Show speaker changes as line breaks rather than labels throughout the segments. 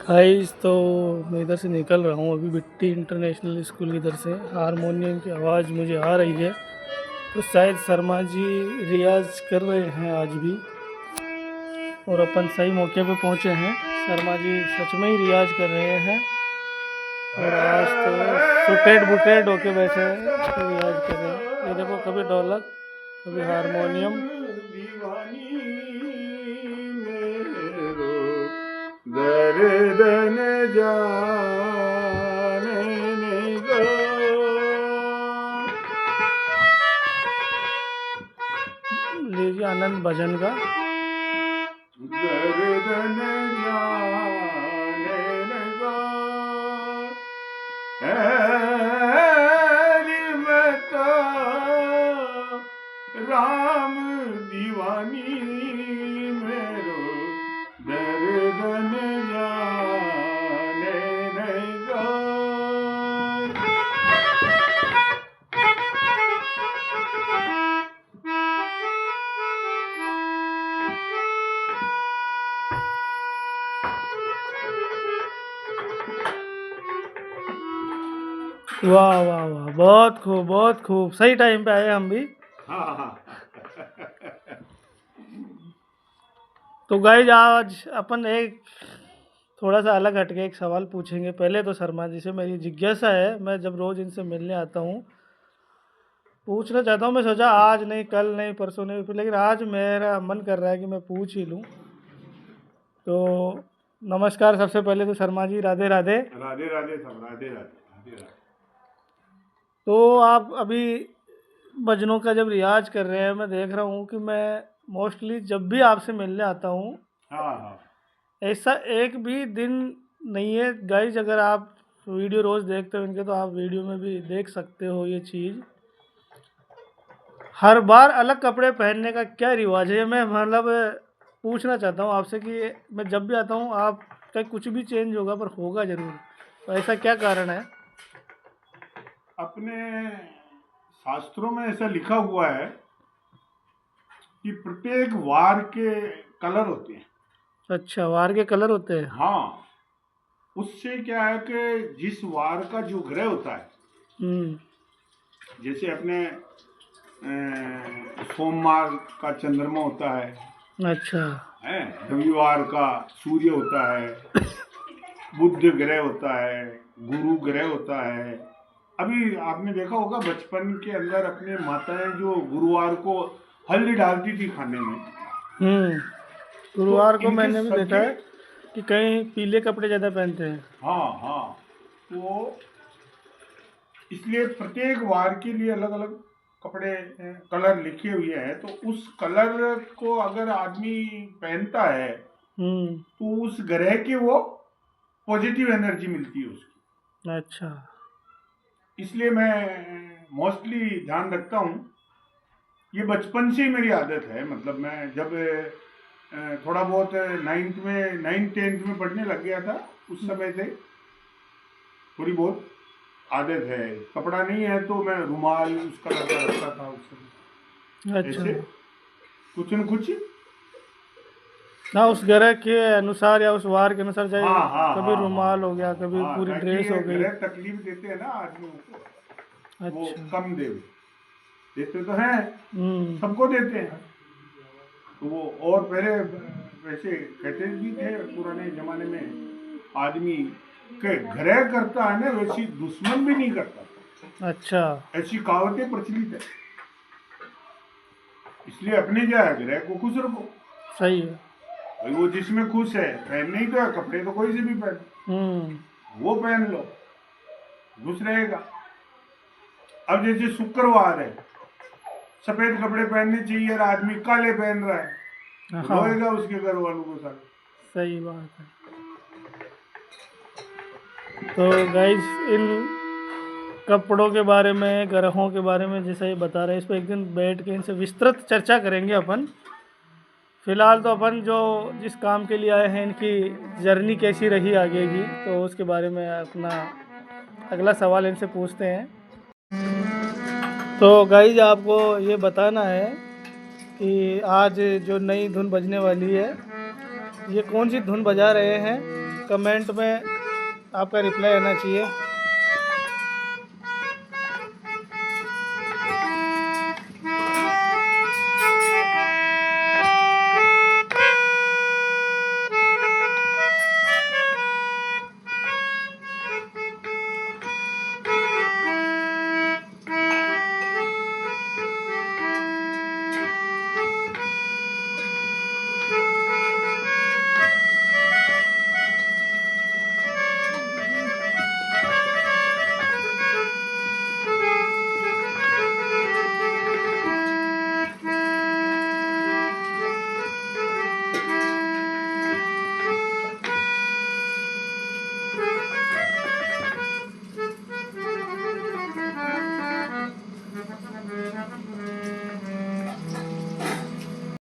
Guys तो मैं इधर से निकल रहा हूँ अभी बिट्टी इंटरनेशनल स्कूल इधर से। हारमोनियम की आवाज़ मुझे आ रही है, तो शायद शर्मा जी रियाज कर रहे हैं आज भी, और अपन सही मौके पे पहुँचे हैं। शर्मा जी सच में ही रियाज कर रहे हैं और आज तो सुटेड बुटेड होके बैठे हैं तो रियाज कर रहे हैं। ये देखो, कभी ढोलक कभी हारमोनियम।
दर्दन जाने दो,
लीजिए आनंद भजन का।
दर्दन जाने दो, बता राम दीवानी मेरो, दर्दन जाने दो।
वाह वाह वाह, बहुत खूब बहुत खूब, सही टाइम पे आए हम भी।
हाँ।
तो गाइज आज अपन एक थोड़ा सा अलग हटके एक सवाल पूछेंगे। पहले तो शर्मा जी से मेरी जिज्ञासा है, मैं जब रोज़ इनसे मिलने आता हूँ पूछना चाहता हूँ। मैं सोचा आज नहीं, कल नहीं, परसों नहीं, फिर लेकिन आज मेरा मन कर रहा है कि मैं पूछ ही लूँ। तो नमस्कार सबसे पहले तो शर्मा जी, राधे राधे।
राधे राधे सब, राधे राधे राधे राधे।
तो आप अभी भजनों का जब रियाज कर रहे हैं, मैं देख रहा हूँ कि मैं मोस्टली जब भी आपसे मिलने आता हूँ
हाँ।
ऐसा एक भी दिन नहीं है गाइज, अगर आप वीडियो रोज़ देखते हो इनके तो आप वीडियो में भी देख सकते हो ये चीज़। हर बार अलग कपड़े पहनने का क्या रिवाज है, मैं मतलब पूछना चाहता हूँ आपसे कि मैं जब भी आता हूँ आपका कुछ भी चेंज होगा, पर होगा ज़रूर, तो ऐसा क्या कारण है?
अपने शास्त्रों में ऐसा लिखा हुआ है कि प्रत्येक वार के कलर होते हैं।
अच्छा, वार के कलर होते हैं।
हाँ, उससे क्या है कि जिस वार का जो ग्रह होता है, जैसे अपने सोमवार का चंद्रमा होता है,
अच्छा
है, रविवार का सूर्य होता है, बुध ग्रह होता है, गुरु ग्रह होता है। अभी आपने देखा होगा बचपन के अंदर अपने माताएं जो गुरुवार को हल्दी डालती थी खाने में, तो
गुरुवार को
इनके
मैंने भी देखा
सबके,
है कि कहीं पीले कपड़े ज़्यादा पहनते हैं।
हाँ, तो इसलिए प्रत्येक वार के लिए अलग अलग कपड़े कलर लिखे हुए हैं। तो उस कलर को अगर आदमी पहनता है तो उस ग्रह की वो पॉजिटिव एनर्जी मिलती है उसकी।
अच्छा,
इसलिए मैं मोस्टली ध्यान रखता हूँ। ये बचपन से ही मेरी आदत है, मतलब मैं जब थोड़ा बहुत नाइन्थ टेंथ में पढ़ने लग गया था, उस समय से थोड़ी बहुत आदत है। कपड़ा नहीं है तो मैं रुमाल उसका लगा रखता था उस समय,
अच्छा।
ऐसे कुछ न कुछ।
ना उस ग्रह के अनुसार या उस वार के अनुसार, चाहे
हाँ
कभी रुमाल हो गया, कभी
हाँ,
पूरी
ताकि
ड्रेस
ये
हो गई।
ग्रह तकलीफ देते हैं ना आदमियों को, वो
अच्छा।
कम देते तो हैं, सबको देते हैं। तो वो और पहले वैसे कहते भी थे पुराने जमाने में, आदमी के ग्रह करता है ना वैसी दुश्मन भी नहीं करता।
अच्छा,
ऐसी कहावतें प्रचलित है। इसलिए अपने क्या है, ग्रह को खुश रखो।
सही है।
भाई वो जिसमें खुश है, पहनने ही तो है कपड़े, तो कोई से भी पहन, वो पहन लो, खुश रहेगा। अब जैसे शुक्रवार है, सफेद कपड़े पहनने चाहिए और आदमी काले पहन रहा है,
हाँ,
रोएगा उसके घर वालों के साथ।
सही बात है। तो गाइस इन कपड़ों के बारे में, ग्रहों के बारे में जैसे ये बता रहे हैं, इस पर एक दिन बैठ के इनसे विस्तृत चर्चा करेंगे अपन। फिलहाल तो अपन जो जिस काम के लिए आए हैं, इनकी जर्नी कैसी रही आगे की, तो उसके बारे में अपना अगला सवाल इनसे पूछते हैं। तो गाइज आपको ये बताना है कि आज जो नई धुन बजने वाली है, ये कौन सी धुन बजा रहे हैं कमेंट में आपका रिप्लाई आना चाहिए।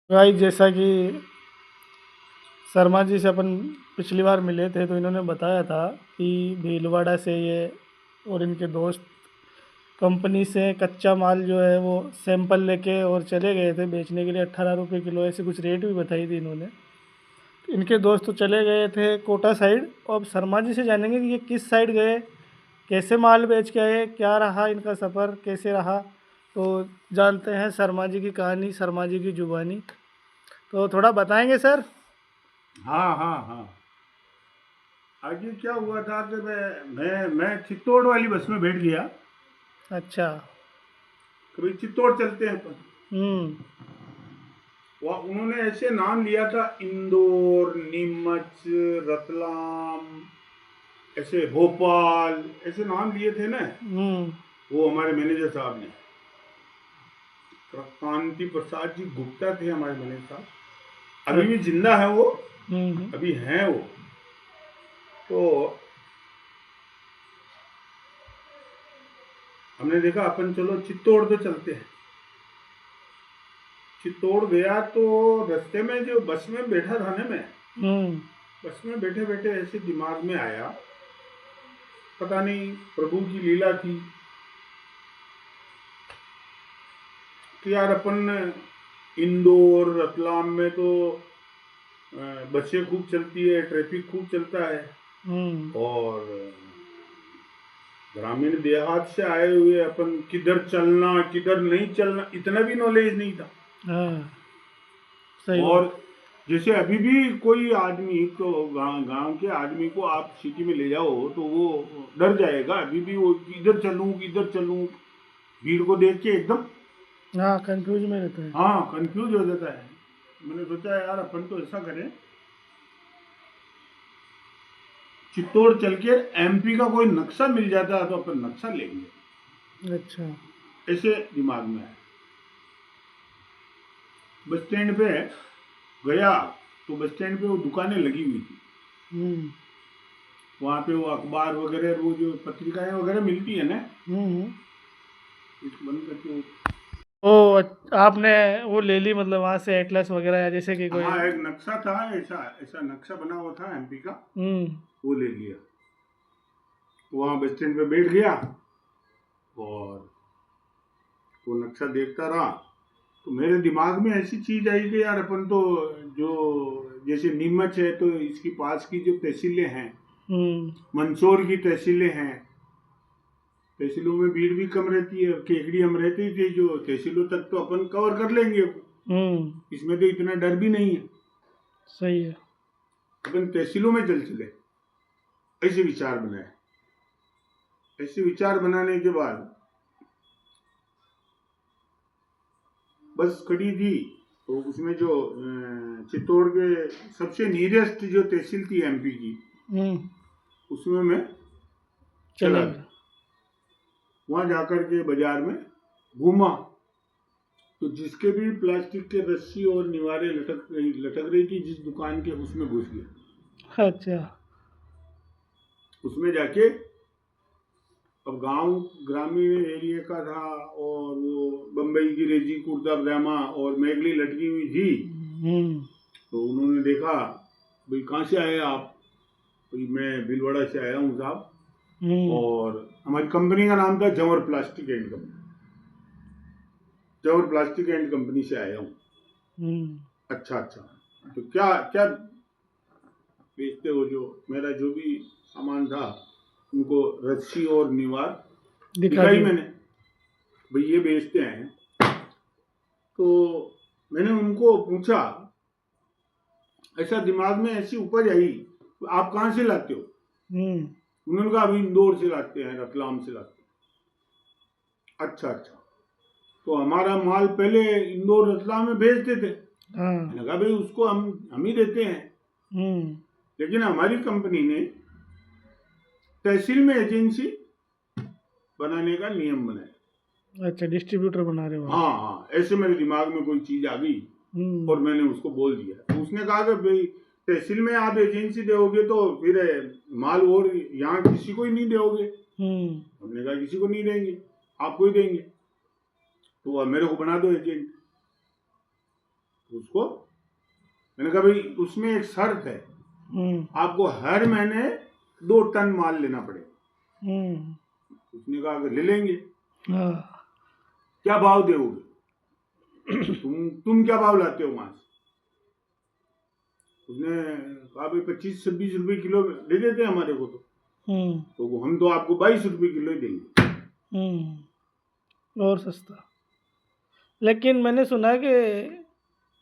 भाई जैसा कि शर्मा जी से अपन पिछली बार मिले थे तो इन्होंने बताया था कि भीलवाड़ा से ये और इनके दोस्त कंपनी से कच्चा माल जो है वो सैंपल लेके और चले गए थे बेचने के लिए। 18 रुपये किलो ऐसे कुछ रेट भी बताई थी इन्होंने। तो इनके दोस्त तो चले गए थे कोटा साइड, और अब शर्मा जी से जानेंगे कि ये किस साइड गए, कैसे माल बेच के आए, क्या रहा इनका सफ़र, कैसे रहा। तो जानते हैं शर्मा जी की कहानी, शर्मा जी की जुबानी। तो थोड़ा बताएंगे सर।
हाँ हाँ हाँ। आगे क्या हुआ था कि मैं चित्तौड़ वाली बस में बैठ गया।
अच्छा।
कभी चित्तौड़ चलते हैं अपन।
हम्म।
वहाँ उन्होंने ऐसे नाम लिया था, इंदौर, नीमच, रतलाम, ऐसे भोपाल, ऐसे नाम लिए थे ना।
हम्म।
वो हमारे मैनेजर साहब ने, कांति प्रसाद जी गुप्ता थे हमारे मैनेजर साहब। अभी भी जिंदा है वो, अभी हैं वो। तो हमने देखा अपन चलो चित्तौड़ तो चलते हैं। चित्तौड़ गया तो रास्ते में जो बस में बैठा था ना मैं, बस में बैठे बैठे ऐसे दिमाग में आया, पता नहीं प्रभु की लीला थी कि यार अपन इंदौर रतलाम में तो बसें खूब चलती है, ट्रैफिक खूब चलता है, और ग्रामीण देहात से आए हुए अपन किधर चलना किधर नहीं चलना इतना भी नॉलेज नहीं था।
सही
और
बात।
जैसे अभी भी कोई आदमी तो गांव के आदमी को आप सिटी में ले जाओ तो वो डर जाएगा। अभी भी वो किधर चलूं भीड़ को देख के एकदम
हाँ, कंफ्यूज में रहता है।
हाँ कंफ्यूज हो जाता है। मैंने सोचा यार अपन तो ऐसा करें, चित्तौड़ चल के एमपी का कोई नक्शा मिल जाता है तो अपन नक्शा लेंगे।
अच्छा।
ऐसे दिमाग में है। बस स्टैंड पे गया तो बस स्टैंड पे वो दुकानें लगी हुई थी। वहाँ पे वो अखबार वगैरह, वो जो पत्रिकाएं वगैरह मिलती है ना, इसको बंद करके
आपने वो ले ली मतलब वहाँ से एटलस वगैरह, या जैसे कि कोई।
हाँ एक नक्शा था, ऐसा ऐसा नक्शा बना हुआ था एमपी का, वो ले लिया। वहाँ बस स्टैंड पे बैठ गया और वो नक्शा देखता रहा। तो मेरे दिमाग में ऐसी चीज आई कि यार अपन तो जो जैसे नीमच है तो इसकी पास की जो तहसीलें हैं, मंदसौर की तहसीलें हैं, तहसीलों में भीड़ भी कम रहती है। केकड़ी हम रहते थे, जो तहसीलों तक तो अपन कवर कर लेंगे, इसमें तो इतना डर भी नहीं है।
सही है।
अपन तहसीलों में चले, ऐसे विचार बनाए। ऐसे विचार बनाने के बाद बस खड़ी थी तो उसमें जो चित्तौड़ के सबसे नियरेस्ट जो तहसील थी एमपी की, उसमें मैं चला गया। वहां जाकर के बाजार में घूमा तो जिसके भी प्लास्टिक के रस्सी और निवारे लटक रही थी जिस दुकान के, उसमें घुस गया।
अच्छा।
उसमें जाके, अब गांव ग्रामीण एरिया का था और वो बम्बई की रेजी कुर्ता पजामा और मैगली लटकी हुई थी। तो उन्होंने देखा, भाई कहाँ से आए आप? भाई मैं भीलवाड़ा से आया हूँ साहब, और हमारी कंपनी का नाम था जंवर plastic and company, Janwar plastic and company से आया हूँ। अच्छा अच्छा, तो क्या क्या बेचते हो, जो मेरा जो भी सामान था उनको रस्सी और निवार दिखाई
दिया।
मैंने, भाई ये बेचते हैं। तो मैंने उनको पूछा, ऐसा दिमाग में ऐसी उपज आई, तो आप कहाँ से लाते हो? उन्होंने कहा अभी इंदौर से लाते हैं, रतलाम से लाते हैं। अच्छा अच्छा, तो हमारा माल पहले इंदौर रतलाम में भेजते थे। मैंने कहा भाई उसको हम ही देते हैं, लेकिन हमारी कंपनी ने तहसील में एजेंसी बनाने का नियम बनाया।
अच्छा, डिस्ट्रीब्यूटर बना रहे हो आप?
हाँ हाँ, ऐसे मेरे दिमाग में कोई चीज आ गई और मैंने उसको बोल दिया। तो उसने कहा कि भाई तहसील में आप एजेंसी दोगे तो फिर माल और यहाँ किसी को ही नहीं दोगे। हमने कहा किसी को नहीं देंगे, आपको ही देंगे, तो अब मेरे को बना दो एजेंट। उसको मैंने कहा भाई उसमें एक शर्त है, आपको हर महीने 2 टन माल लेना पड़ेगा। उसने कहा अगर ले लेंगे। क्या भाव दोगे? तुम क्या भाव लाते हो मांस? उसने कहा भाई 25-26 रुपए किलो दे देते हैं हमारे को, तो हम तो आपको 22 रुपए किलो ही देंगे।
और सस्ता। लेकिन मैंने सुना कि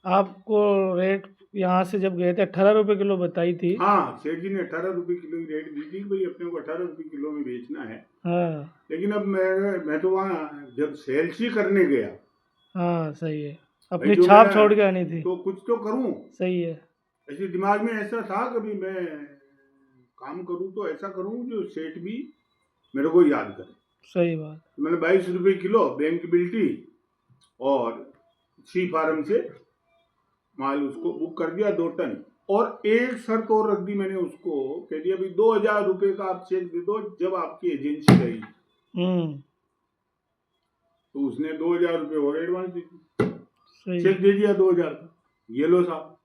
आपको रेट यहाँ से जब गए थे 18 रुपए किलो बताई थी।
हाँ, सेठ जी ने 18 रुपए किलो की रेट दी थी, भाई अपने को 18 रुपए किलो में बेचना है।
हाँ,
लेकिन अब मैं तो वहाँ जब सेल्स ही करने गया,
हाँ सही है, अपनी
जो
छाप
मेरा-
छोड़ के आनी थी।
तो कुछ तो करूँ।
सही है।
ऐसे दिमाग में ऐसा था कभी मैं काम करूँ तो ऐसा करूँ जो सेठ भी मेरे को याद करे।
सही बात।
तो मैंने 22 रुपए किलो बैंकबिलिटी और सी फार्म से माल उसको बुक कर दिया 2 टन। और एक शर्त और रख दी मैंने उसको, कह दिया भाई 2000 रुपए का आप चेक दे दो जब आपकी एजेंसी गई। तो उसने 2000 रुपए और एडवांस दी, चेक दे दिया 2000 का, ये लो साहब।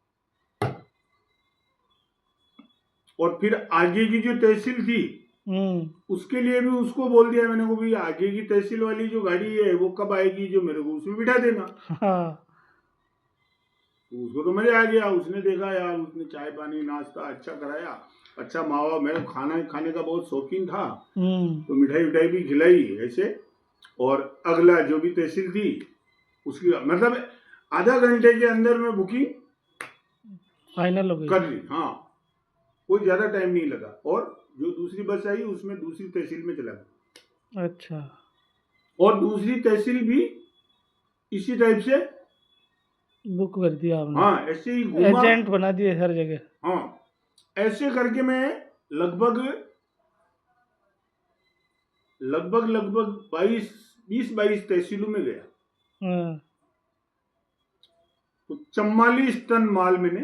और फिर आगे की जो तहसील थी उसके लिए भी उसको बोल दिया मैंने को, भाई आगे की तहसील वाली जो गाड़ी है वो कब आएगी, जो मेरे को उसमें बिठा देना।
हाँ।
तो उसको तो मजा आ गया, उसने देखा यार, उसने चाय पानी नाश्ता अच्छा कराया, अच्छा मावा, मेरे खाना खाने का बहुत शौकीन था, तो मिठाई विठाई भी खिलाई ऐसे। और अगला जो भी तहसील थी उसकी मतलब आधा घंटे के अंदर में बुकिंग
फाइनल हो गई,
कर ली। हाँ, कोई ज्यादा टाइम नहीं लगा। और जो दूसरी बस आई उसमें दूसरी तहसील में चला गया।
अच्छा।
और दूसरी तहसील भी इसी टाइप से
बुक कर दिया आपने?
हाँ, ऐसे ही घूमा,
एजेंट बना दिए हर जगह।
हाँ, ऐसे करके मैं लगभग 20-22 तहसीलों में गया। तो 44 टन माल मैंने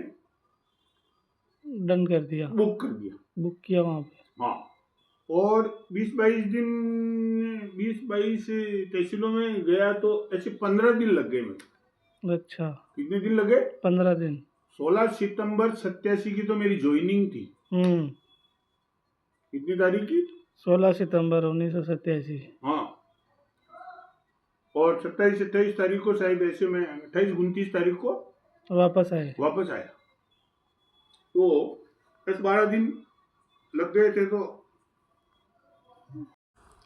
डन कर दिया,
बुक कर दिया,
बुक किया वहाँ पे।
हाँ। और 20-22 तहसीलों में गया तो ऐसे 15 दिन लग गए मेरे।
अच्छा,
कितने दिन लगे?
15 दिन।
16 सितंबर 87 की तो मेरी ज्वाइनिंग थी। कितनी तारीख की?
16 सितंबर 1987।
हाँ, और 27-28 तारीख को शायद ऐसे में 28-29 तारीख को
वापस आया।
तो 10-12 दिन लग गए थे। तो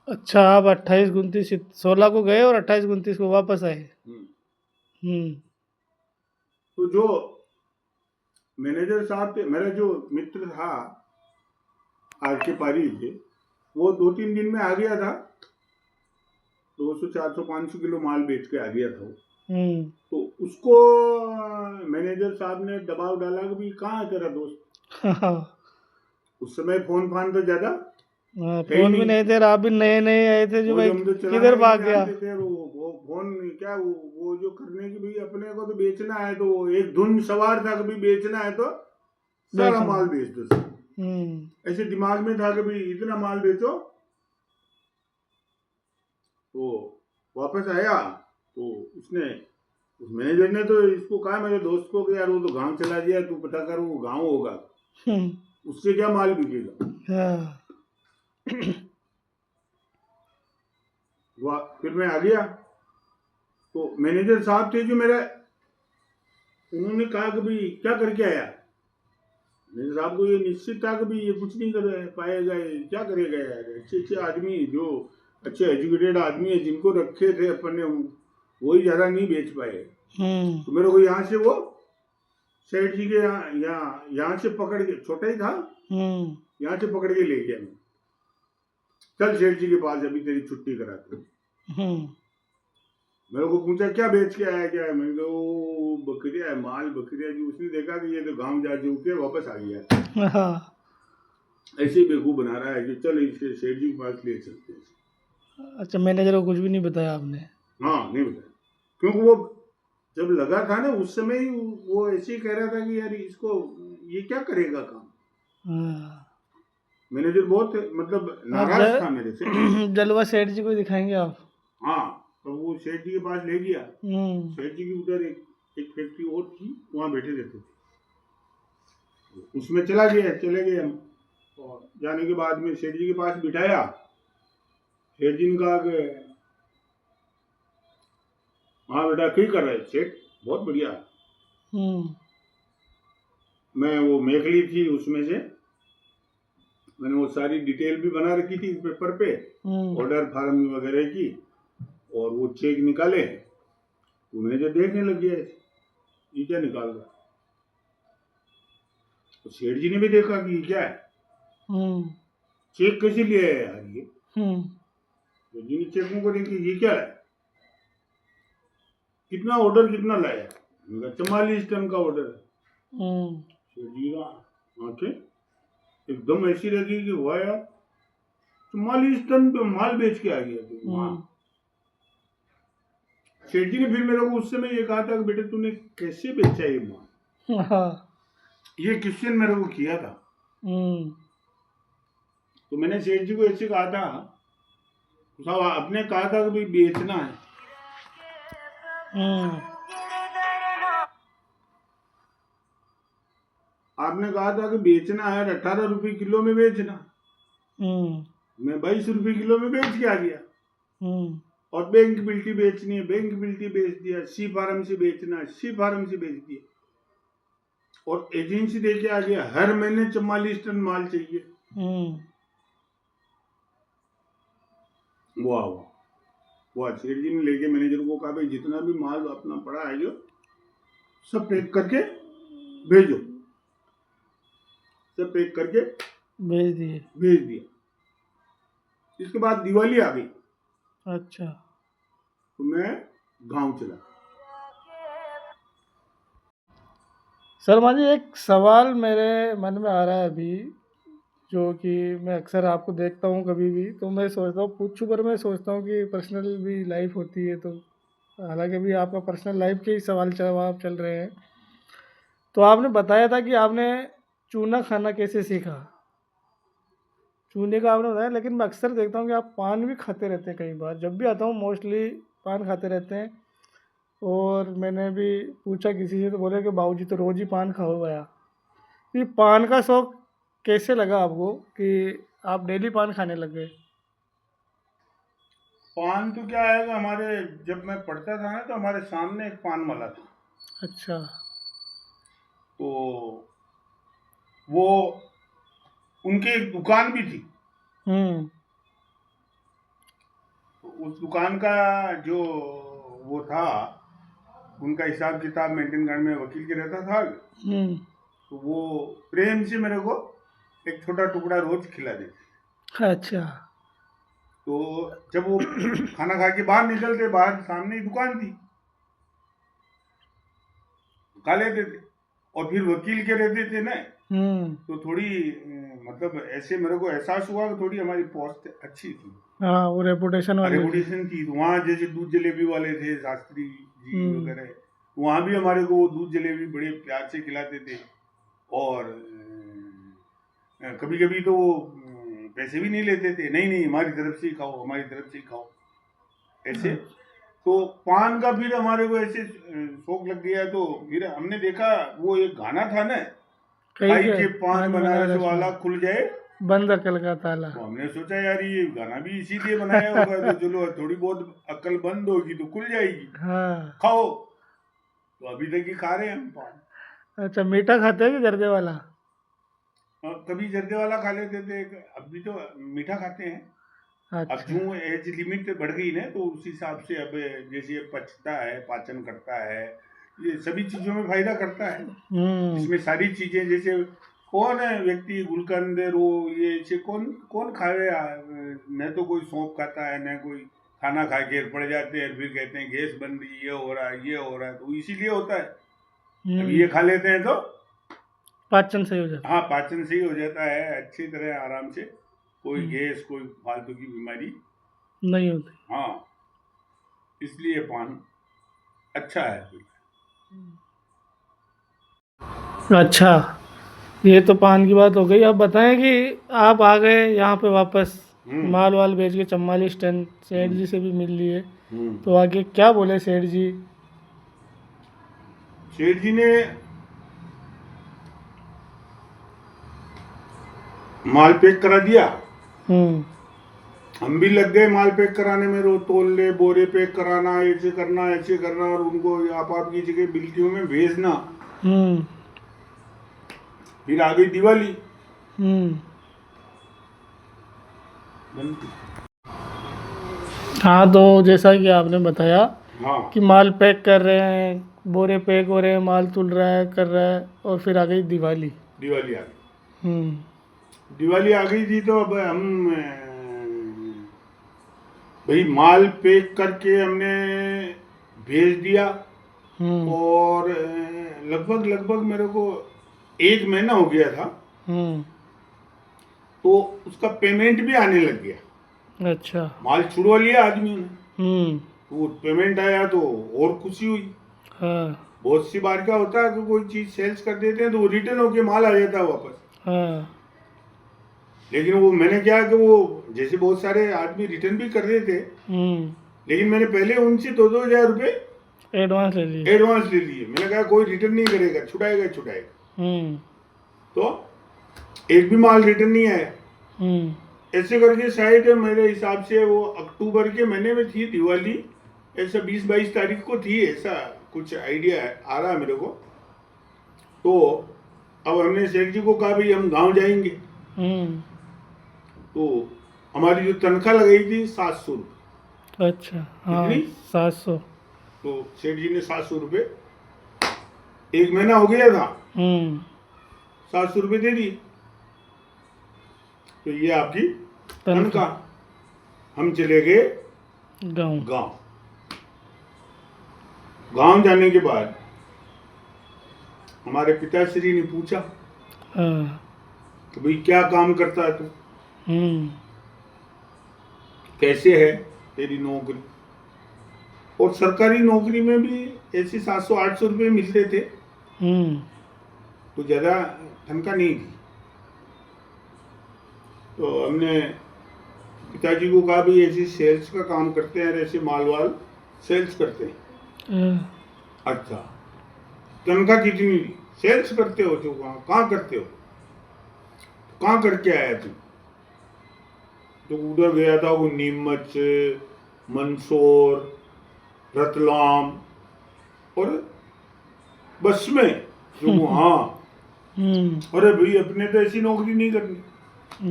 अच्छा, आप 28-29 16 को गए और 28-29 को वापस आए।
तो जो मैनेजर साहब थे, मेरा जो मित्र था आर के पारी थे, वो 2-3 दिन में आ गया था, 200-400-500 किलो माल बेच के आ गया था वो। तो उसको मैनेजर साहब ने दबाव डाला कि भाई कहाँ है तेरा दोस्त। उस समय फोन फान तो ज्यादा
फोन भी नहीं थे, आप भी नए नए आए थे, जो भाई
तो
किधर भाग गया।
वो फोन क्या वो जो करने की, भाई अपने को तो बेचना है, तो वो एक धुन सवार था कि भाई बेचना है तो सारा माल बेच दो। ऐसे दिमाग में था कि भाई इतना माल बेचो। तो वापस आया तो उस मैनेजर ने तो इसको कहा मेरे दोस्त को कि यार वो तो गांव चला गया, तू पता कर वो गांव होगा, उससे क्या माल बिकेगा। फिर मैं आ गया। तो मैनेजर साहब थे जो मेरा, उन्होंने कहा कि भाई क्या करके आया। मेरे साहब को ये निश्चित था कि भी ये कुछ नहीं कर पाएगा, ये क्या करेगा यार। अच्छे अच्छे आदमी जो अच्छे एजुकेटेड आदमी है जिनको रखे थे अपन ने, वही ज़्यादा नहीं बेच पाए। तो मेरे को यहाँ से वो सेठ जी के यहाँ से पकड़ के, छोटा ही था, यहाँ से पकड़ के ले गया मैं, चल सेठ जी के पास अभी तेरी छुट्टी करा दो। मेरे को पूछा क्या बेच के आया, क्या है? मैंने कहा वो बकरिया है, माल बकरिया जी। उसने देखा कि ये तो गांव जा चुके के वापस आ गया, ऐसे ही बेवकूफ बना रहा है कि चल इसके सेठ जी के पास ले चलते हैं।
अच्छा, मैनेजर को कुछ भी नहीं बताया आपने?
हाँ नहीं बताया, क्योंकि वो जब लगा था ना उस समय ही वो ऐसे ही कह रहा था कि यार इसको ये क्या करेगा काम। मैनेजर बहुत मतलब नाराज था मेरे से।
जलवा सेठ जी को दिखाएंगे आप?
हाँ, तो वो सेठ जी के पास ले गया। सेठ जी की उधर एक फैक्ट्री और थी, वहाँ बैठे रहते थे, उसमें चले गए हम। और जाने के बाद में सेठ जी के पास बिठाया। सेठ जी ने कहा कि हाँ बेटा ठीक कर रहे सेठ, बहुत बढ़िया। मैं वो मेखली थी उसमें से मैंने वो सारी डिटेल भी बना रखी थी पेपर पे, ऑर्डर फार्म वगैरह की, और वो चेक निकाले। तो मैनेजर देखने लग गया ये क्या निकाल रहा। तो सेठ जी ने भी देखा कि ये क्या है, चेक कैसे लिया है यार ये। तो जी ने चेकों को देखी, ये क्या है, कितना ऑर्डर कितना लाया? 44 टन का ऑर्डर है। सेठ जी का आंखें एकदम ऐसी लगी कि वाह यार, 44 टन पे माल बेच के आ गया तू। सेठ जी ने फिर मेरे को उस समय ये कहा था कि बेटे तूने कैसे बेचा ये माल, ये क्वेश्चन मेरे को किया था। तो मैंने सेठ जी को ऐसे कहा था, साहब आपने कहा था कि भाई बेचना है। आपने कहा था कि बेचना है, 18 रुपए किलो में बेचना। मैं 22 रुपए किलो में बेच के आ गया। और बैंक बिल्टी बेचनी है, बैंक बिल्टी बेच दिया। सी फार्म से बेचना है, सी फार्म से बेच दिया। और एजेंसी दे के आ गया, हर महीने 44 टन माल चाहिए। वाह वाह। सेठ जी ने लेके मैनेजर को कहा भाई जितना भी माल अपना पड़ा है जो सब पैक करके भेजो। सब पैक करके भेज दिया। इसके बाद दिवाली आ गई।
अच्छा।
तो मैं गांव चला।
शर्मा जी, एक सवाल मेरे मन में आ रहा है अभी, जो कि मैं अक्सर आपको देखता हूँ कभी भी, तो मैं सोचता हूँ पूछूं, पर मैं सोचता हूँ कि पर्सनल भी लाइफ होती है, तो हालांकि भी आपका पर्सनल लाइफ के ही सवाल जवाब चल रहे हैं। तो आपने बताया था कि आपने चूना खाना कैसे सीखा, चूने का आपने बताया, लेकिन मैं अक्सर देखता हूँ कि आप पान भी खाते रहते हैं। कई बार जब भी आता हूँ मोस्टली पान खाते रहते हैं। और मैंने भी पूछा किसी से तो बोले कि बाबूजी तो रोज़ ही पान खाओ गया। ये पान का शौक़ कैसे लगा आपको कि आप डेली पान खाने लग गए?
पान तो क्या है, हमारे जब मैं पढ़ता था ना तो हमारे सामने एक पान वाला था।
अच्छा।
तो वो उनकी एक दुकान भी थी। तो उस दुकान का जो वो था, उनका हिसाब किताब मेंटेन करने में वकील के रहता था। तो वो प्रेम से मेरे को एक छोटा टुकड़ा रोज खिला देते।
अच्छा।
तो जब वो खाना खा के बाहर निकलते, बाहर सामने ही दुकान थी, खा लेते थे। और फिर वकील के रहते थे ना, तो थोड़ी मतलब ऐसे मेरे को एहसास हुआ कि थोड़ी हमारी पोस्ट अच्छी थी।
हाँ, वो रेपुटेशन
थी। वहाँ जैसे दूध जलेबी वाले थे शास्त्री जी वगैरह, वहाँ भी हमारे को दूध जलेबी बड़े प्यार से खिलाते थे। और कभी कभी तो वो पैसे भी नहीं लेते थे, नहीं हमारी तरफ से ही खाओ, हमारी तरफ से ही खाओ, ऐसे। तो पान का फिर हमारे को ऐसे शौक लग गया। तो फिर हमने देखा वो एक गाना था ना, खाई के पान बनारस वाला खुल जाए
बंद अकल का ताला।
तो हमने सोचा यार ये गाना भी इसीलिए बनाया होगा, तो चलो थोड़ी बहुत अकल बंद होगी तो खुल जाएगी। हाँ। खाओ। तो अभी तक ही खा रहे हैं हम पान।
अच्छा, मीठा खाते हैं कि जर्दे वाला?
कभी जर्दे वाला खा लेते थे, अभी तो मीठा खाते हैं। अब
अच्छा।
जो एज लिमिट बढ़ गई ना, तो उस हिसाब से अब जैसे पचता है, पाचन करता है, ये सभी चीजों में फायदा करता है। इसमें सारी चीजें, जैसे कौन है व्यक्ति गुलकंद रो ये ऐसे कौन कौन खावे, न तो कोई सौंफ खाता है, न कोई खाना खा के पड़ जाते हैं, फिर कहते हैं गैस बन रही, ये हो रहा है, ये हो रहा है, तो इसीलिए होता है। अब ये खा लेते हैं तो
पाचन सही हो जाता
हाँ, पाचन सही हो जाता है अच्छी तरह, आराम से, कोई
हम्म।
गैस, कोई फालतू की बीमारी
नहीं होती।
हाँ, इसलिए पान अच्छा है।
अच्छा, ये तो पान की बात हो गई। अब बताएं कि आप आ गए यहाँ पे वापस,
हम्म
माल वाल बेच के 44 टन, सेठ
हम्म
जी से भी मिल लिए,
हम्म।
तो आगे क्या बोले सेठ जी?
सेठ जी ने माल पैक करा दिया,
हम्म।
हम भी लग गए माल पैक कराने में, रो तोल ले, बोरे पैक कराना, ऐसे करना ऐसे करना, और उनको आप की जगह बिल्टियों में भेजना।
हम्म।
फिर आ गई दिवाली।
हम्म। हाँ, तो जैसा कि आपने बताया
हाँ,
कि माल पैक कर रहे हैं, बोरे पैक हो रहे हैं, माल तुल रहा है, कर रहा है, और फिर आ गई दिवाली।
दिवाली आ गई।
हम्म।
दिवाली आ गई थी, तो अब हम भाई माल पैक करके हमने भेज दिया,
हम्म।
और लगभग लगभग मेरे को 1 महीना हो गया था,
हम्म।
तो उसका पेमेंट भी आने लग गया।
अच्छा।
माल छुड़वा लिया आदमी ने,
हम्म।
तो पेमेंट आया तो और खुशी हुई।
हाँ।
बहुत सी बार क्या होता है कि कोई चीज सेल्स कर देते हैं तो वो रिटर्न होके माल आ जाता है वापस।
हाँ।
लेकिन वो मैंने क्या कि वो जैसे बहुत सारे आदमी रिटर्न भी कर रहे थे,
हम्म।
लेकिन मैंने पहले उनसे 2-2 हज़ार रुपये
एडवांस ले लिए।
एडवांस ले लिए। मैंने कहा कोई रिटर्न नहीं करेगा, छुड़ाएगा छुड़ाएगा।
हम्म।
तो एक भी माल रिटर्न नहीं आया।
हम्म।
ऐसे करके शायद मेरे हिसाब से वो अक्टूबर के महीने में थी दिवाली, ऐसा 20-22 तारीख को थी, ऐसा कुछ आइडिया आ रहा है मेरे को। तो अब हमने सेठ जी को कहा भाई हम गांव जाएंगे,
हम्म।
तो हमारी जो तनख्वाह लगाई थी 700 रुपये।
अच्छा। हाँ,
कितनी?
700।
तो सेठ जी ने 700 रुपये, 1 महीना हो गया था,
हम्म।
700 रुपये दे दिए। तो ये आपकी
तनख्वाह।
तनख्वाह। हम चले गए
गाँव।
गांव। गांव जाने के बाद हमारे पिताश्री ने पूछा
हाँ।
कि भाई क्या काम करता है तू,
हम्म।
कैसे है तेरी नौकरी। और सरकारी नौकरी में भी ऐसे 700-800 रुपये मिलते थे,
हम्म।
तो ज़्यादा तनख्वाह नहीं थी। तो हमने पिताजी को कहा भाई ऐसे सेल्स का काम करते हैं, ऐसे माल वाल सेल्स करते हैं।
हाँ।
अच्छा, तनख्वाह कितनी? सेल्स करते हो तो कहाँ करते हो, कहाँ करके आया तू? तो उधर गया था वो नीमच, मंदसौर, रतलाम, और बस में जो वहाँ। अरे भाई अपने तो ऐसी नौकरी नहीं करनी,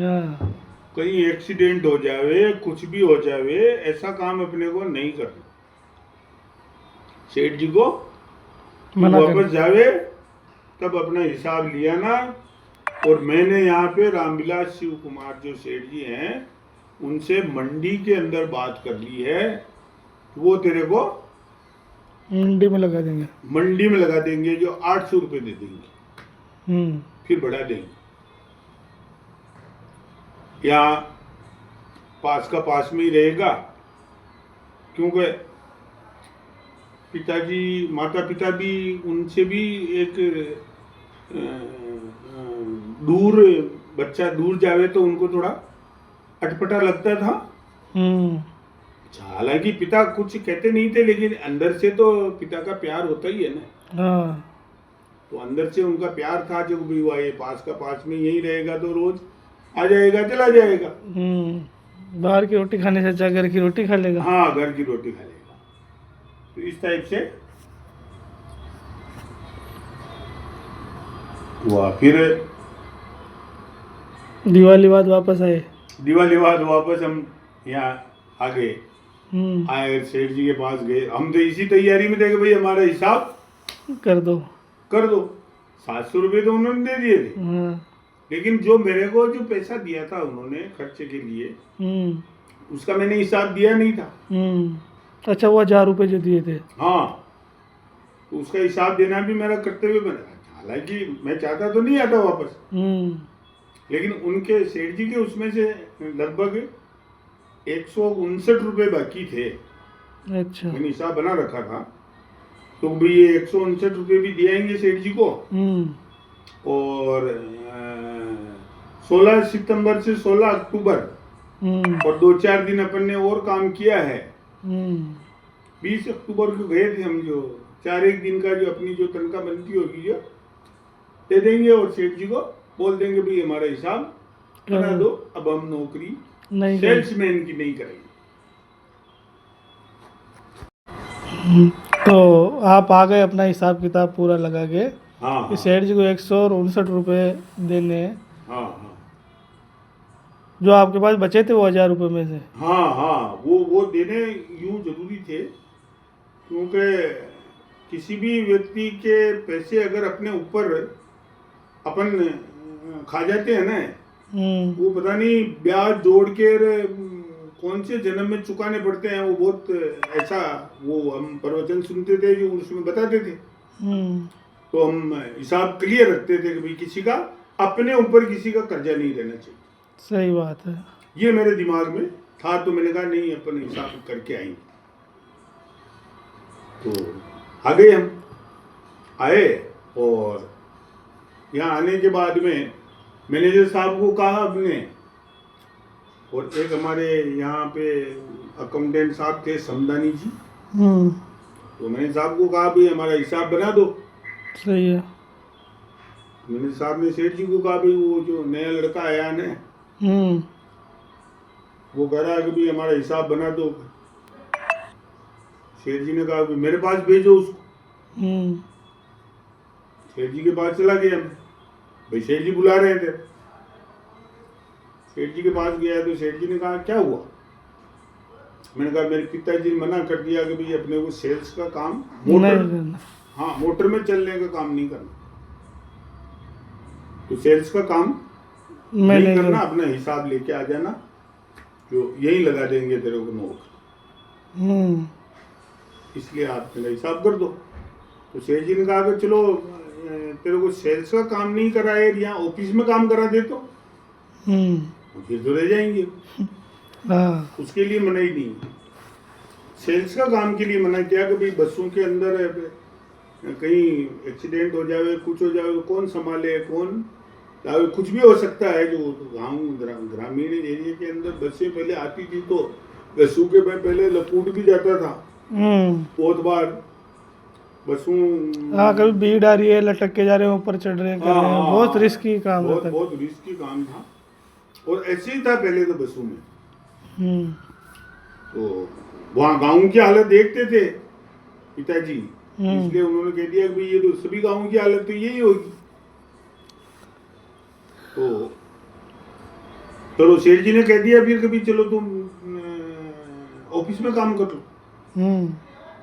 हाँ।
कहीं एक्सीडेंट हो जावे, कुछ भी हो जावे, ऐसा काम अपने को नहीं करना। सेठ जी को
मना कर।
वापस जावे तब अपना हिसाब लिया ना। और मैंने यहाँ पे रामविलास शिव कुमार जो सेठ जी हैं उनसे मंडी के अंदर बात कर ली है, वो तेरे को
मंडी में लगा देंगे।
मंडी में लगा देंगे, जो 800 रुपये दे देंगे, फिर बढ़ा देंगे। यहाँ पास का पास में ही रहेगा, क्योंकि पिताजी माता पिता भी उनसे भी एक दूर, बच्चा दूर जावे तो उनको थोड़ा अटपटा लगता था। हालांकि पिता कुछ कहते नहीं थे, लेकिन अंदर से तो पिता का प्यार होता ही है ना।
हाँ।
तो अंदर से उनका प्यार था, जो भी हुआ ये पास का पास में यही रहेगा तो रोज आ जाएगा चला जाएगा।
बाहर की रोटी खाने से अच्छा घर की रोटी खा लेगा।
हाँ, घर की रोटी खा लेगा। तो इस टाइप से हुआ। फिर
दिवाली बाद वापस आए।
दिवाली बाद वापस हम यहाँ आ गए।
हम्म,
आए सेठ जी के पास गए। हम तो इसी तैयारी में थे कि भाई हमारा हिसाब
कर दो।
कर दो। 700 रुपये तो उन्होंने दे दिए थे,
हाँ।
लेकिन जो मेरे को जो पैसा दिया था उन्होंने खर्चे के लिए,
हम्म।
उसका मैंने हिसाब दिया नहीं था।
अच्छा, वो 1000 रुपये जो दिए थे।
हाँ, तो उसका हिसाब देना भी मेरा कर्तव्य बना। हालांकि मैं चाहता तो नहीं आता वापस,
हम्म।
लेकिन उनके सेठ जी के उसमें से लगभग 159 रुपये बाकी थे।
अच्छा।
मैंने हिसाब बना रखा था, तो भी ये 159 रुपये भी दिएंगे सेठ जी को।
हम्म।
और 16 सितंबर से 16 अक्टूबर और 2-4 दिन अपन ने और काम किया है। 20 अक्टूबर को गए थे हम, जो 4-1 दिन का जो अपनी जो तनख्वाह बनती होगी जो दे देंगे और सेठ जी को बोल देंगे भाई हमारा हिसाब बना दो, अब हम नौकरी
नहीं
सेल्समैन की नहीं करेंगे।
तो आप आ गए अपना हिसाब किताब पूरा लगा के।
हाँ
कि सेठ जी को 159 रुपये देने हैं,
हाँ हाँ
जो आपके पास बचे थे वो 1000 रुपये में से।
हाँ हाँ, वो देने यूं जरूरी थे, क्योंकि किसी भी व्यक्ति के पैसे अगर अपने ऊपर अपन खा जाते हैं ना, वो पता नहीं ब्याज जोड़ के कौन से जन्म में चुकाने पड़ते हैं। वो बहुत ऐसा, वो हम प्रवचन सुनते थे जो उसमें बताते थे, तो हम हिसाब क्लियर रखते थे कि भाई किसी का अपने ऊपर किसी का कर्जा नहीं रहना चाहिए।
सही बात है।
ये मेरे दिमाग में था, तो मैंने कहा नहीं, अपन हिसाब करके आएंगे। तो आ गए हम, आए और यहाँ आने के बाद में मैनेजर साहब को कहा अपने, और एक हमारे यहाँ पे अकाउंटेंट साहब थे समदानी जी, तो मैनेजर साहब को कहा भाई हमारा हिसाब बना दो।
सही है।
मैनेजर साहब ने सेठ जी को कहा भाई वो जो नया लड़का आया ना, वो कह रहा है कि भाई हमारा हिसाब बना दो। सेठ जी ने कहा कि मेरे पास भेजो उसको। सेठ जी के पास चला गया मैं, भाई सेठ जी बुला रहे थे। सेठ जी के पास गया तो सेठ जी ने कहा क्या हुआ। मैंने कहा मेरे पिताजी ने मना कर दिया कि भाई अपने को सेल्स का काम मोटर, हाँ मोटर में चलने का काम नहीं करना, तो सेल्स का काम नहीं करना, अपना हिसाब लेके आ जाना, जो यही लगा देंगे तेरे को नौकरी, इसलिए आप मेरा हिसाब कर दो। तो सेठ जी ने कहा कि चलो तेरे को सेल्स का काम नहीं कराए, यहाँ ऑफिस में काम करा दे तो फिर तो रह जाएंगे। उसके लिए मना ही नहीं, सेल्स का काम के लिए मना किया कि भाई बसों के अंदर कहीं एक्सीडेंट हो जाए, कुछ हो जाए, कौन संभाले, कौन कुछ भी हो सकता है। जो गांव ग्रामीण एरिया के अंदर बसें पहले आती थी तो बसों के पहले लपूट भी जाता था बहुत बार बसों।
हाँ, कभी भीड़ आ रही है, लटक के जा रहे हैं, ऊपर चढ़ रहे हैं, कर रहे हैं, बहुत रिस्की काम था।
बहुत रिस्की काम था, और ऐसे ही था पहले तो बसों में। तो वहाँ गाँव की हालत देखते थे पिताजी, इसलिए उन्होंने कह दिया कि ये तो सभी गाँव की हालत तो यही होगी। तो चलो सेठ जी ने कह दिया फिर कभी चलो तुम ऑफिस में काम कर लो।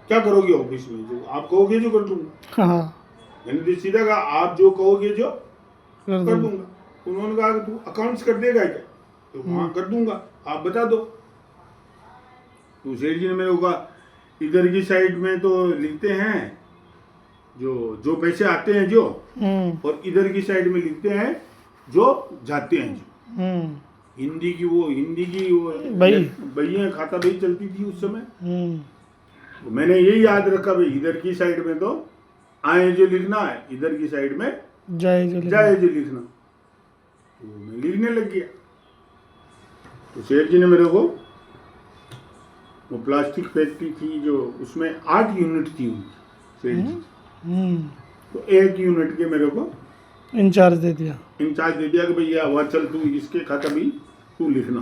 क्या करोगे ऑफिस में, जो आप कहोगे जो कर दूंगा। मैंने तो सीधा कहा आप जो कहोगे जो कर दूंगा। उन्होंने कहा कि तू अकाउंट्स कर देगा क्या, तो हाँ कर दूंगा, आप बता दो। तो सेठ जी ने मेरे को कहा इधर की साइड में तो लिखते हैं जो पैसे आते हैं जो, और इधर की साइड में लिखते हैं जो जाते हैं जो। हिंदी की वो बही खाता बही चलती थी उस समय। तो मैंने यही याद रखा भाई इधर की साइड में तो आए जो लिखना है, इधर की साइड में जाए जो लिखना। तो मैं लिखने लग गया। तो सेठ जी ने मेरे को वो प्लास्टिक फैक्ट्री थी जो, उसमें 8 यूनिट थी सेठ जी, तो 1 यूनिट के मेरे को इंचार्ज दे दिया कि भैया वह चल तू इसके खाता भी तू लिखना।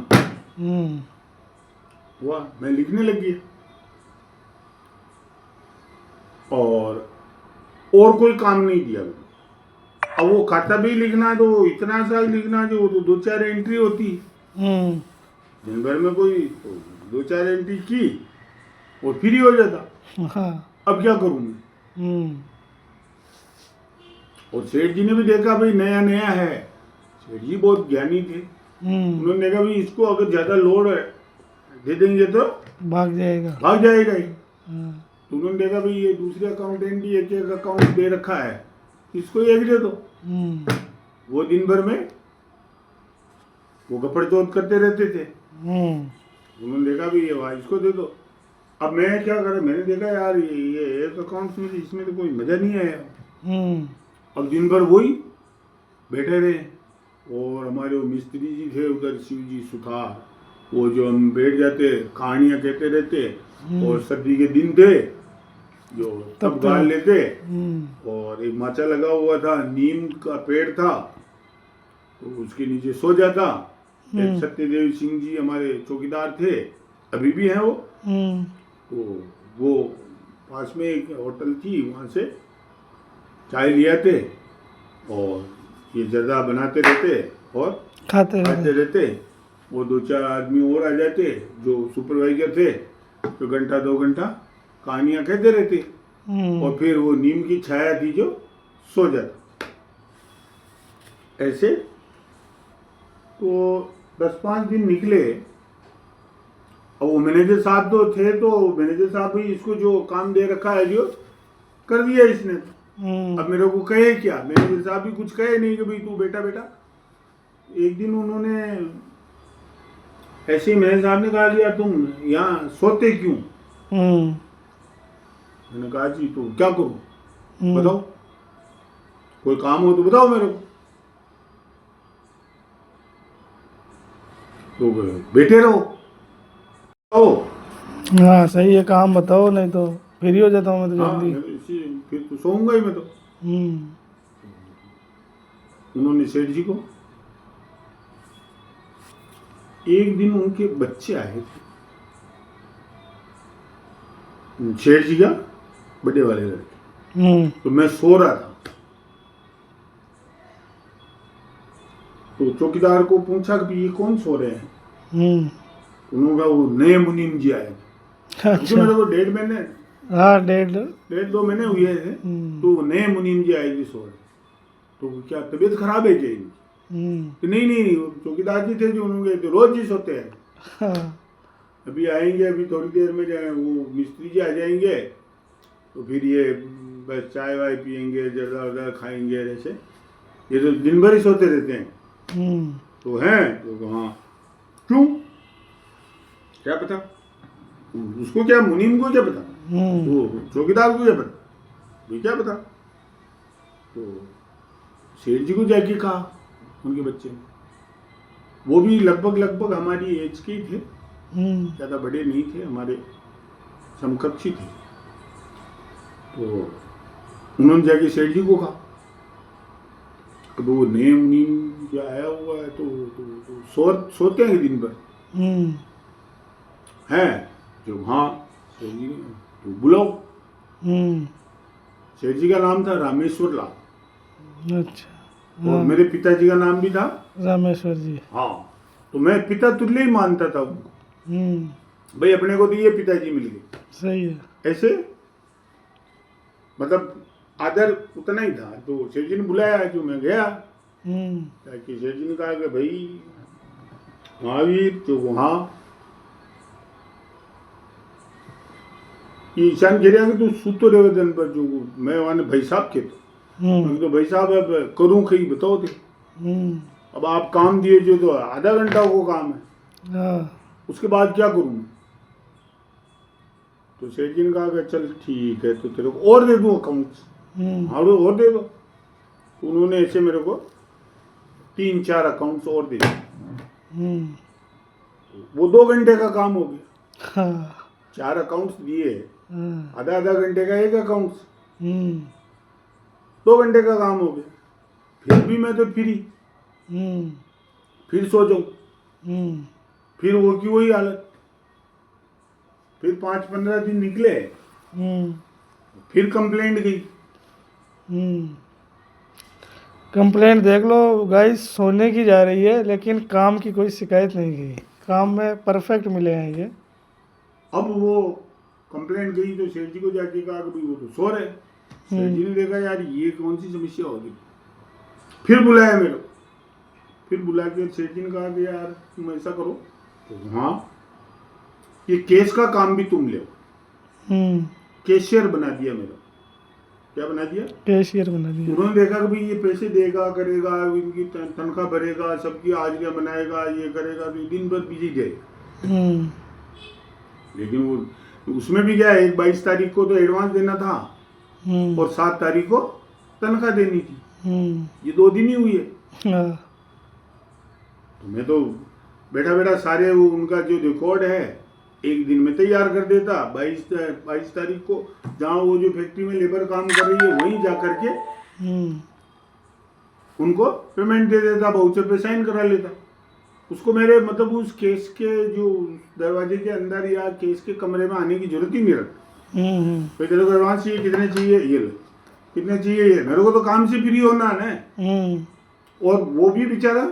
वाह, मैं लिखने लग गया। और कोई काम नहीं दिया, अब वो खाता भी लिखना तो इतना सा लिखना जो तो 2-4 एंट्री होती। दिन भर में कोई 2-4 एंट्री की और फ्री हो जाता।
हाँ।
अब क्या करूँ मैं? और सेठ जी ने भी देखा भाई नया नया है, सेठ जी बहुत ज्ञानी थे, उन्होंने देखा भाई इसको अगर ज्यादा लोड दे देंगे तो
भाग जाएगा।
ही। तो उन्होंने देखा भाई ये दूसरे अकाउंटेंट भी एक एक अकाउंट दे रखा है, इसको एक दे दो। वो दिन भर में वो गपड़ चौथ करते रहते थे। उन्होंने देखा भाई ये भाई इसको दे दो। अब मैं क्या करा, मैंने देखा यार ये एक अकाउंट में इसमें तो कोई मजा नहीं आया। अब दिन भर वही बैठे रहे और हमारे वो मिस्त्री जी थे उधर शिव जी सुथार, वो जो हम बैठ जाते कहानियां कहते रहते, और सर्दी के दिन थे जो तब गाल लेते, और एक माचा लगा हुआ था, नीम का पेड़ था, तो उसके नीचे सो जाता। एक सत्यदेव सिंह जी हमारे चौकीदार थे, अभी भी हैं वो। तो वो पास में एक होटल थी, वहाँ से चाय ले आते और ये जर्दा बनाते रहते और खाते रहते। वो 2-4 आदमी और आ जाते जो सुपरवाइजर थे, तो घंटा 2 घंटा कहानियां कहते रहते, और फिर वो नीम की छाया थी जो सो जाता। ऐसे तो 10-5 दिन निकले। और वो मैनेजर साहब तो थे, तो मैनेजर साहब भी इसको जो काम दे रखा है जो कर दिया इसने। अब मेरे को कहे क्या, मैनेजर साहब भी कुछ कहे नहीं कि भाई तू बेटा बेटा। एक दिन उन्होंने ऐसे ही मैनेजर साहब ने कहा लिया तुम यहाँ सोते क्यों? मैंने कहा जी तो क्या करूं बताओ, कोई काम हो तो बताओ मेरे को। तो बैठे रहो।
हाँ सही है, काम बताओ, नहीं तो फ्री हो जाता हूँ मैं तो जल्दी।
फिर तो सोऊंगा ही मैं तो। उन्होंने सेठ जी को, एक दिन उनके बच्चे आए थे, सेठ जी का बड़े वाले लड़के, तो मैं सो रहा था। तो चौकीदार को पूछा कि ये कौन सो रहे हैं? उन्होंने कहा वो नए मुनीम जी आए थे। अच्छा। मेरे को 1.5 महीने, हाँ 1.5-2 महीने हुए थे, तो वो नए मुनीम जी आए जी सो रहे। तो क्या तबीयत खराब है क्या इनकी? तो नहीं चौकीदार जी थे जो, उन्होंने तो रोज जी सोते हैं। हाँ। अभी आएंगे, अभी थोड़ी देर में जाए वो मिस्त्री जी आ जाएंगे, तो फिर ये बस चाय वाय पियेंगे, जर्दा वर्दा खाएंगे, ऐसे ये तो दिन भर ही सोते रहते हैं। तो हैं तो हाँ क्यों, क्या पता उसको, क्या मुनीम को क्या पता, तो चौकीदार को क्या पता, ये क्या पता। तो सेठ जी को जाके कहा उनके बच्चे, वो भी लगभग हमारी एज के ही थे, ज़्यादा बड़े नहीं थे, हमारे समकक्षी थे। तो उन्होंने जाके सेठ जी को कहा कि वो नए मुनीम जो आया हुआ है, तो सोते हैं दिन भर हैं जो, हाँ सेठ जी तो बुलाओ। सेठ जी का नाम था रामेश्वर लाल। अच्छा। और मेरे पिताजी का नाम भी था रामेश्वर जी। हाँ, तो मैं पिता तुल्य ही मानता था उनको। भाई अपने को तो ये पिताजी मिल गए। सही है। ऐसे मतलब आदर उतना ही था। तो सेठ जी ने बुलाया, जो मैं गया, ताकि सेठ जी ने कहा कि भाई महावीर तो वहाँ ईशान घेरिया के तू सूतो रहे दिन पर, जो मैं वहाँ भाई साहब के तो भाई साहब अब करूँ कहीं बताओ थे। अब आप काम दिए जो, तो आधा घंटा वो काम है, उसके बाद क्या करूँ मैं? तो सेठ जी ने कहा कि चल ठीक है, तो तेरे को और दे दूँ अकाउंट्स। हाँ और दे दो। तो उन्होंने ऐसे मेरे को 3-4 अकाउंट्स और दे दिए। वो 2 घंटे का काम हो गया। 4 अकाउंट्स दिए, आधा घंटे का एक अकाउंट्स, 2 घंटे का काम हो गया। फिर भी मैं तो फ्री, फिर सो जाऊं, फिर वो की वही हालत। फिर 5-15 दिन निकले, फिर कंप्लेंट गई।
कंप्लेंट देख लो गाइस, सोने की जा रही है लेकिन काम की कोई शिकायत नहीं की। काम में परफेक्ट मिले हैं ये।
अब वो कंप्लेंट गई तो सेठ जी को जाके कहा कि भाई वो तो सो रहे। सेठ जी ने देखा यार ये कौन सी समस्या होगी, फिर बुलाया मेरे को। फिर बुला के सेठ जी ने कहा कि यार तुम ऐसा करो, तो हाँ ये केस का काम भी तुम ले। कैशियर बना दिया मेरा। क्या बना दिया?
कैशियर बना दिया।
उन्होंने देखा कि भाई ये पैसे देगा करेगा, इनकी तनख्वाह भरेगा, सबकी हाजिरियां बनाएगा, ये करेगा, तो दिन भर बिजी जाएगा। लेकिन वो उसमें भी क्या है, 22 तारीख को तो एडवांस देना था और 7 तारीख को तनख्वाह देनी थी। ये 2 दिन ही हुई है। तो मैं तो बैठा बैठा सारे वो उनका जो रिकॉर्ड है एक दिन में तैयार कर देता। 22 तारीख को जहाँ वो जो फैक्ट्री में लेबर काम कर रही है वहीं जा करके उनको पेमेंट दे देता, वाउचर पे साइन करा लेता। उसको मेरे मतलब उस केस के जो दरवाजे के अंदर या केस के कमरे में आने की जरूरत ही नहीं रखती। तो तेरे को एडवांस चाहिए, कितने चाहिए ये ले, कितने चाहिए ये, मेरे को तो काम से फ्री होना है ना। और वो भी बेचारा,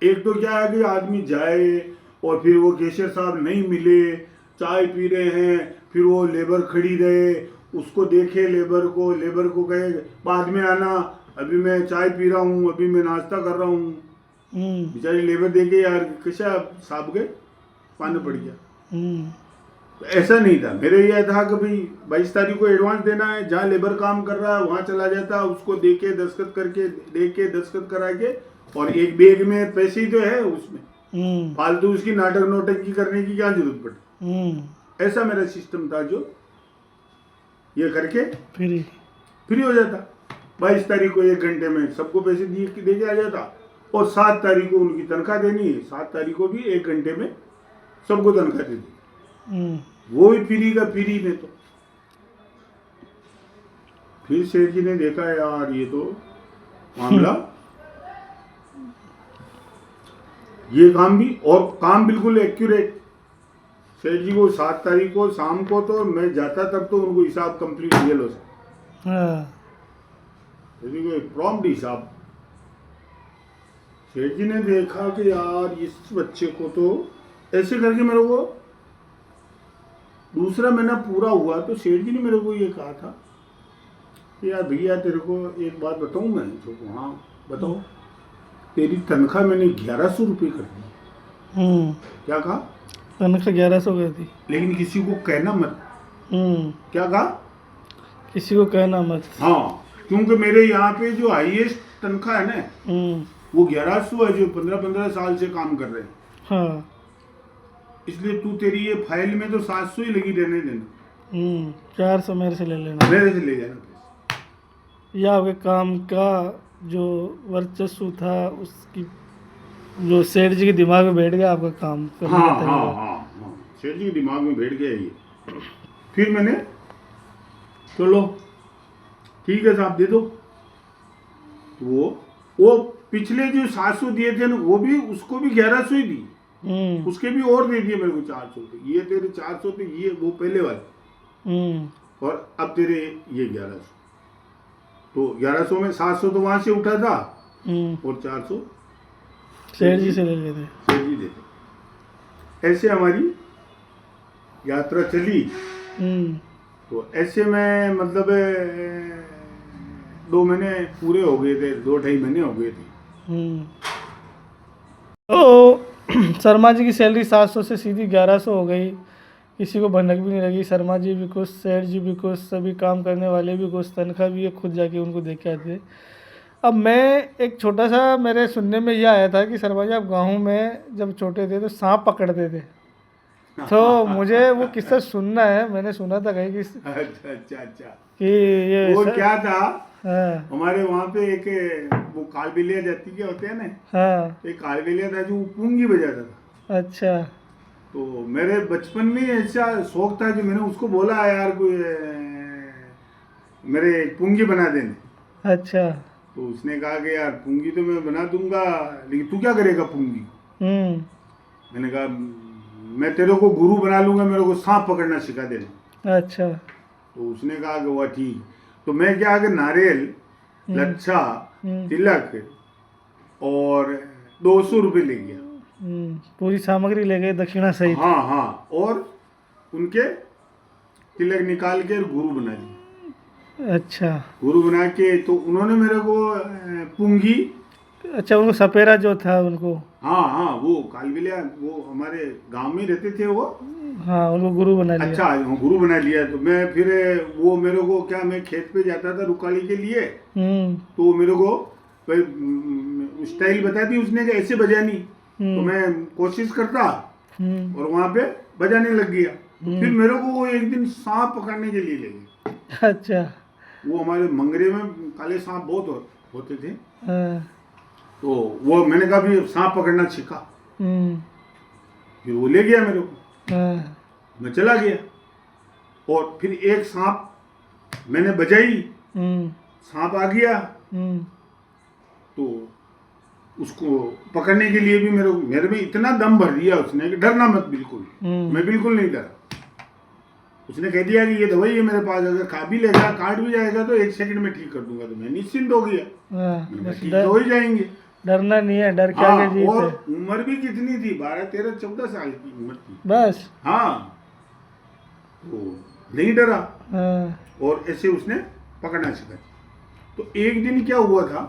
एक तो क्या है कि आदमी जाए और फिर वो कैशियर साहब नहीं मिले, चाय पी रहे हैं, फिर वो लेबर खड़ी रहे, उसको देखे लेबर को कहे बाद में आना, अभी मैं चाय पी रहा हूँ, अभी मैं नाश्ता कर रहा हूँ। बेचारी लेबर देखे यार कैसा साहब के पाने पड़ गया। तो ऐसा नहीं था, मेरे यह था कि भाई 22 तारीख को एडवांस देना है, जहाँ लेबर काम कर रहा है वहाँ चला जाता, उसको देके दस्तखत करके देके दस्तखत करा के, और एक बैग में पैसे ही तो है उसमें, फालतू उसकी नाटक नोटंकी करने की क्या जरूरत पड़ी। ऐसा मेरा सिस्टम था जो ये करके फ्री हो जाता। 22 तारीख को 1 घंटे में सबको पैसे दे के आ जाता, और 7 तारीख को उनकी तनख्वाह देनी है, 7 तारीख को भी 1 घंटे में सबको तनख्वाह दे दी। वो भी फ्री का फ्री में। तो फिर सेठ जी ने देखा यार ये तो मामला, ये काम भी, और काम बिल्कुल एक्यूरेट। सेठ जी को 7 तारीख को शाम को तो मैं जाता तब तो उनको हिसाब कंप्लीट रियल हो सकता, प्रॉम्प्ट हिसाब। सेठ जी ने देखा कि यार इस बच्चे को तो ऐसे करके, मेरे को दूसरा महीना पूरा हुआ तो सेठ जी ने मेरे को ये कहा था कि यार भैया तेरे को एक बात बताऊं मैं। तो हाँ बताओ। तेरी तनख्वाह मैंने 1100 रुपये कर दी। क्या कहा?
तनख्वाह 1100 कर दी,
लेकिन किसी को कहना मत। क्या कहा?
किसी को कहना मत।
हाँ, क्योंकि मेरे यहाँ पे जो हाईएस्ट तनख्वाह है ना वो 1100 है, जो 15-15 साल से काम कर रहे हैं।
हाँ,
इसलिए तू तेरी ये फाइल में तो 700 ही लगी रहने देना।
400 मेरे से ले लेना,
मेरे से ले जाना पैसे।
या आपके काम का जो वर्चस्व था उसकी, जो सेठ जी के दिमाग में बैठ गया आपका काम करने का तरीका।
हाँ, सेठ जी के दिमाग में बैठ गया ये। फिर मैंने चलो ठीक है साहब दे दो। वो पिछले जो 700 दिए थे ना, वो भी उसको भी 1100 ही दी। उसके भी और दे दिए मेरे को 400 थे। ये तेरे 400 थे, ये वो पहले वाले, और अब तेरे ये 1100। तो 1100 में 700 तो वहां से उठा था और 400
सेठ जी से ले लेते।
सेठ जी देते। ऐसे हमारी यात्रा चली। तो ऐसे में मतलब 2 महीने पूरे हो गए थे, 2-2.5 महीने हो गए थे।
तो शर्मा जी की सैलरी 700 से सीधी 1100 हो गई। किसी को भनक भी नहीं लगी। शर्मा जी भी खुश, सेठ जी भी खुश, सभी काम करने वाले भी खुश, तनख्वाह भी खुद जाके उनको दे के आते। अब मैं एक छोटा सा, मेरे सुनने में यह आया था कि शर्मा जी आप गाँव में जब छोटे थे तो सांप पकड़ते थे, तो मुझे वो किस्सा सुनना है। मैंने सुना था कहीं कि
अच्छा
कि ये
वो क्या था,
हमारे
वहाँ पे एक वो कालबेलिया जाति के होते हैं ना,
हाँ,
एक कालबेलिया था जो पुंगी बजाता था।
अच्छा।
तो मेरे बचपन में ऐसा शौक था कि मैंने उसको बोला यार कोई मेरे पुंगी बना देने।
अच्छा।
तो उसने कहा कि यार पुंगी तो मैं बना दूंगा, लेकिन तू क्या करेगा पुंगी? मैंने कहा मैं तेरे को गुरु बना लूंगा, मेरे को सांप पकड़ना सिखा देना।
अच्छा।
तो उसने कहा कि वह ठीक। तो मैं क्या कि नारियल, लच्छा तिलक और 200 रुपये ले गया।
पूरी सामग्री ले गए दक्षिणा सहित।
हाँ हाँ, और उनके तिलक निकाल के गुरु बना दिया।
अच्छा,
गुरु बना के तो उन्होंने मेरे को पुंगी,
अच्छा उनको सपेरा जो था उनको,
हाँ हाँ, वो कालबिलिया, वो हमारे गांव में रहते थे वो।
हाँ उनको गुरु बना लिया।
अच्छा, गुरु बना लिया। तो मैं फिर वो मेरे को क्या, मैं खेत पे जाता था रुकाली के लिए, तो मेरे को स्टाइल बता दी उसने कि ऐसे बजानी, तो मैं कोशिश करता और वहाँ पे बजाने लग गया। फिर मेरे को वो एक दिन सांप पकड़ने के लिए ले गए।
अच्छा,
वो हमारे मंगरे में काले सांप बहुत होते थे।
हाँ,
तो वो मैंने कहा भी सांप पकड़ना सीखा। फिर वो ले गया मेरे को,
हाँ,
मैं चला गया और फिर एक सांप मैंने बजाई, सांप आ गया। तो उसको पकड़ने के लिए भी मेरे में इतना दम भर दिया उसने कि डरना मत बिल्कुल। मैं बिल्कुल नहीं डरा। उसने कह दिया कि ये दवाई है मेरे पास, अगर खा भी लेगा, काट भी जाएगा तो 1 सेकंड में ठीक कर दूंगा। तो मैं निश्चिंत हो गया, ठीक तो हो ही जाएंगे।
डरना नहीं है, डर क्या
हाँ,
जीत
और
है।
उम्र भी कितनी थी, 12, 13, 14 साल की उम्र थी
बस।
हाँ, तो नहीं डरा।
हाँ,
और ऐसे उसने पकड़ना सीखा। तो एक दिन क्या हुआ था,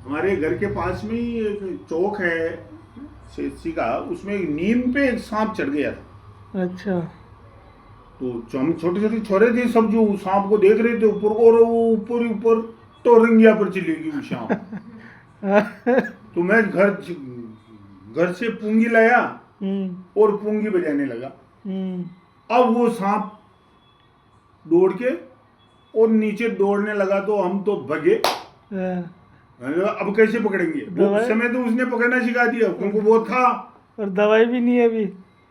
हमारे घर के पास में ही एक चौक है सेठी का, उसमें एक नीम पे एक सांप चढ़ गया था।
अच्छा,
तो हम छोटे छोटे छोरे थे सब, जो सांप को देख रहे थे ऊपर को, और वो ऊपर ही ऊपर टोरंगिया पर चलेगी वो सांप। तो मैं घर से पुंगी लाया और पुंगी बजाने लगा। अब वो सांप दौड़ के और नीचे दौड़ने लगा, तो हम तो भगे। अब कैसे पकड़ेंगे, वो उस समय तो उसने पकड़ना सिखा दिया, उनको वो था। और
दवाई भी नहीं है अभी,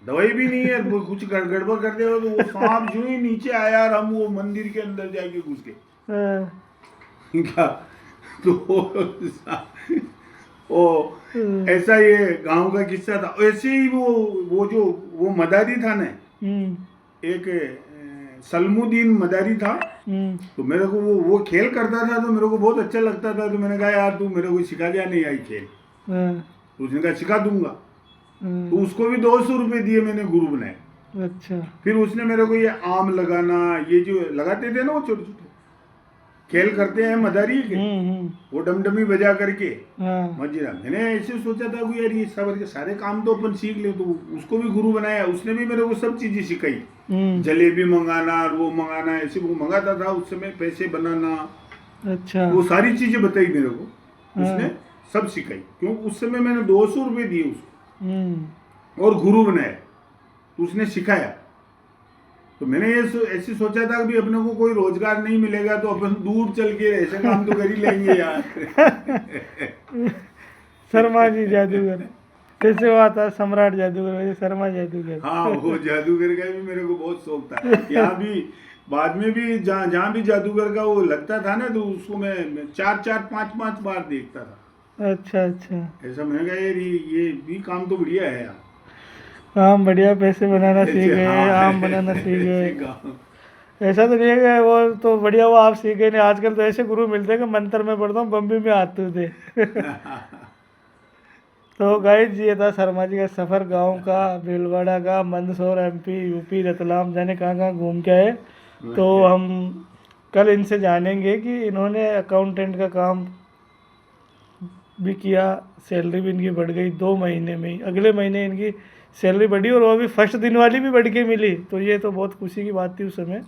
दवाई भी नहीं है, वो कुछ गड़बड़ कर देगा तो वो सांप जो ही नीचे आया और हम वो मंदिर के अंदर जाके घुस गए। क्या तो ओ ऐसा ये गांव का किस्सा था। ऐसे ही वो मदारी था ना, एक सलमुद्दीन मदारी था। तो मेरे को वो खेल करता था, तो मेरे को बहुत अच्छा लगता था। तो मैंने कहा यार तू मेरे को सिखा दिया नहीं आई खेल। तो उसने कहा सिखा दूंगा। तो उसको भी 200 रुपये दिए, मैंने गुरु बनाया।
अच्छा,
फिर उसने मेरे को ये आम लगाना, ये जो लगाते थे ना वो छोटे छोटे खेल करते हैं मदारी के, वो डमडमी बजा करके मजीरा। मैंने ऐसे सोचा था कि यार ये सब सारे काम तो अपन सीख ले, तो उसको भी गुरु बनाया। उसने भी मेरे को सब चीजें सिखाई, जलेबी मंगाना, वो मंगाना, ऐसे वो मंगाता था उस समय, पैसे बनाना।
अच्छा,
वो सारी चीजें बताई मेरे को, उसने सब सिखाई। क्योंकि उस समय मैंने 200 रुपये दिए उसको और गुरु बनाया, तो उसने सिखाया। तो मैंने ये ऐसे सोचा था कि अपने को कोई रोजगार नहीं मिलेगा तो अपन दूर चल के ऐसे काम तो कर ही लेंगे यार।
शर्मा जी जादूगर, कैसे हुआ था सम्राट जादूगर, वैसे शर्मा जादूगर।
हाँ, वो जादूगर का भी मेरे को बहुत शौक था। यहाँ भी बाद में भी जहाँ भी जादूगर का वो लगता था ना, तो उसको मैं 4-4, 5-5 बार देखता था।
अच्छा अच्छा,
ऐसा मैंने कहा यार ये भी काम तो बढ़िया है यार।
आम बढ़िया, पैसे बनाना सीख गए, आम बनाना सीख गए। ऐसा तो नहीं है कि वो तो बढ़िया वो आप सीख गए नहीं। आजकल तो ऐसे गुरु मिलते हैं कि मंत्र में पढ़ता हूँ बम्बी में आते थे। तो गाइस ये था शर्मा जी का सफ़र गांव का, भीलवाड़ा का, मंदसौर MP, UP, रतलाम, जाने कहाँ घूम के आए। तो हम कल इनसे जानेंगे कि इन्होंने अकाउंटेंट का काम भी किया, सैलरी भी इनकी बढ़ गई 2 महीने में ही। अगले महीने इनकी सैलरी बढ़ी और वो भी फर्स्ट दिन वाली भी बढ़ के मिली। तो ये तो बहुत खुशी की बात थी उस समय।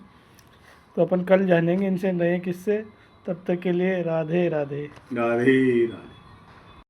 तो अपन कल जानेंगे इनसे नए किस्से। तब तक के लिए राधे राधे।
राधे राधे।